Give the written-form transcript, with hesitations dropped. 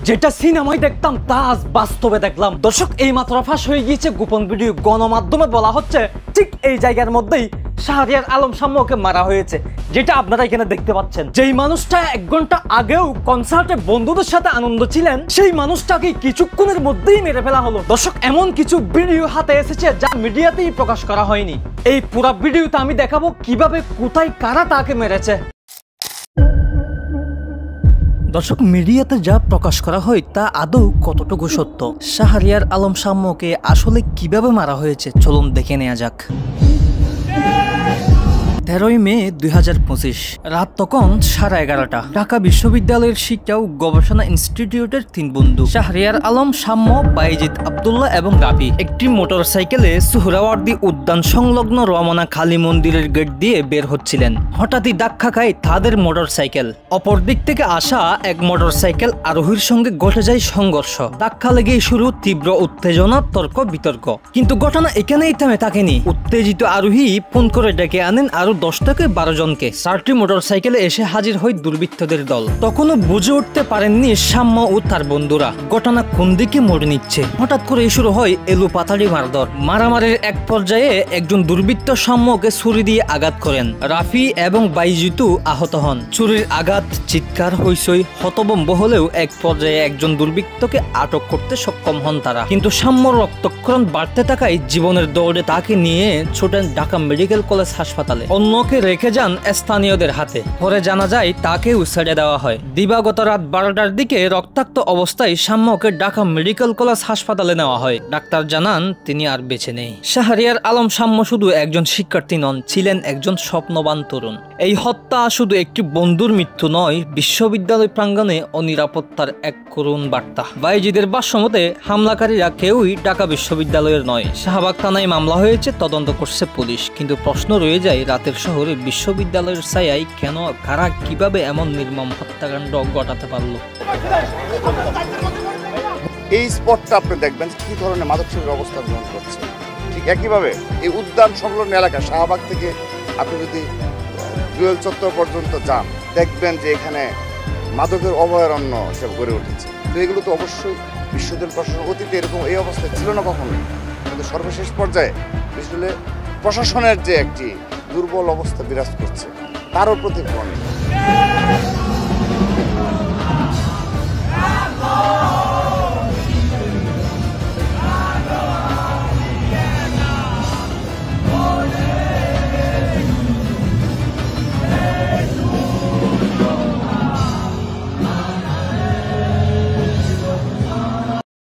যেটা সিনেমায় দেখতাম তা আজ বাস্তবে দেখলাম। দর্শক, এই মাত্র ফাঁস হয়ে গিয়েছে গোপন ভিডিও। গণমাধ্যমে বলা হচ্ছে ঠিক এই জায়গার মধ্যেই শাহরিয়ার আলম শাম্যকে মারা হয়েছে, যেটা আপনারা এখানে দেখতে পাচ্ছেন। যেই মানুষটা 1 ঘন্টা আগেও কনসার্টে বন্ধুদের সাথে আনন্দ ছিলেন, সেই মানুষটাকে কিছুক্ষণের মধ্যেই মেরে ফেলা হলো। দর্শক, এমন কিছু ভিডিও হাতে এসেছে যা মিডিয়াতেই প্রকাশ করা হয়নি। এই পুরো ভিডিওতে আমি দেখাবো কিভাবে, কোথায়, কারা তাকে মেরেছে। দর্শক, মিডিয়াতে যা প্রকাশ করা হয় তা আদৌ কতটুকু সত্য? শাহরিয়ার আলম শাম্যকে আসলে কিভাবে মারা হয়েছে চলুন দেখে নেওয়া যাক। 13ই মে 2025 রাত তখন 11:30। ঢাকা বিশ্ববিদ্যালয়ের শিক্ষা ও গবেষণা ইনস্টিটিউটের 3 বন্ধু শাহরিয়ার আলম, শাম্য, বাইজিদ আব্দুল্লাহ এবং রাফি একটি মোটরসাইকেলে সুহরাওয়ার্দী উদ্যান সংলগ্ন রমনা কালী মন্দিরের গেট দিয়ে বের হচ্ছিলেন। হঠাৎই ধাক্কা খায় তাদের মোটরসাইকেল। অপর দিক থেকে আসা এক মোটরসাইকেল আরোহীর সঙ্গে ঘটে যায় সংঘর্ষ। ধাক্কা লেগেই শুরু তীব্র উত্তেজনা, তর্ক বিতর্ক। কিন্তু ঘটনা এখানেই থেমে থাকেনি। উত্তেজিত আরোহী ফোন করে ডেকে আনেন আরো 10 থেকে 12 জনকে। 4টি মোটরসাইকেলে এসে হাজির হয় দুর্বৃত্তদের দল। তখনও বুঝে উঠতে পারেননি শাম্য ও তার বন্ধুরা ঘটনা কোন দিকে মোড় নিচ্ছে। হঠাৎ করে শুরু হয় এলোপাতাড়ি মারধর। মারামারির এক পর্যায়ে একজন দুর্বৃত্ত শাম্যকে ছুরি দিয়ে আঘাত করেন। রাফি এবং বাইজিতু আহত হন। ছুরির আঘাত, চিৎকার, হইচই, হতভম্ব হলেও এক পর্যায়ে একজন দুর্বৃত্তকে আটক করতে সক্ষম হন তারা। কিন্তু শাম্যর রক্তক্ষরণ বাড়তে থাকায় জীবনের দৌড়ে তাকে নিয়ে ছোটেন ঢাকা মেডিকেল কলেজ হাসপাতালে। অন্যকে রেখে যান স্থানীয়দের হাতে। পরে জানা যায় তাকেও ছেড়ে দেওয়া হয়। দিবাগত রাত 12টার দিকে রক্তাক্ত অবস্থায় শাম্যকে ঢাকা মেডিকেল কলেজ হাসপাতালে নেওয়া হয়। ডাক্তার জানান তিনি আর বেঁচে নেই। শাহরিয়ার আলম শাম্য শুধু একজন শিক্ষার্থী নন, ছিলেন একজন স্বপ্নবান তরুণ। এই হত্যা শুধু একটি বন্ধুর মৃত্যু নয়, বিশ্ববিদ্যালয় প্রাঙ্গণে অনিরাপত্তার এক করুণ বার্তা। বাইজিদের ভাষ্যমতে হামলাকারীরা কেউই ঢাকা বিশ্ববিদ্যালয়ের নয়। শাহবাগ থানায় মামলা হয়েছে, তদন্ত করছে পুলিশ। কিন্তু প্রশ্ন রয়ে যায়, রাতের শহরে বিশ্ববিদ্যালয়ের ছায়ায় কেন, কারা, কিভাবে এমন নির্মম হত্যাকাণ্ড ঘটাতে পারলো? এই স্পটটা আপনি দেখবেন কি ধরনের মাদক সেবীর অবস্থান গ্রহণ করছে। ঠিক একইভাবে এই উদ্যান সংলগ্ন এলাকা শাহবাগ থেকে আপনি যদি জুয়েল চত্বর পর্যন্ত যান, দেখবেন যে এখানে মাদকের অভয়ারণ্য হিসেবে গড়ে উঠেছে। তো এগুলো তো অবশ্যই বিশ্ববিদ্যালয় প্রশাসন অতীতে এরকম এই অবস্থায় ছিল না কখনোই। কিন্তু সর্বশেষ পর্যায়ে বিশ্ববিদ্যালয় প্রশাসনের যে একটি দুর্বল অবস্থা বিরাজ করছে, তারও প্রতিফলন।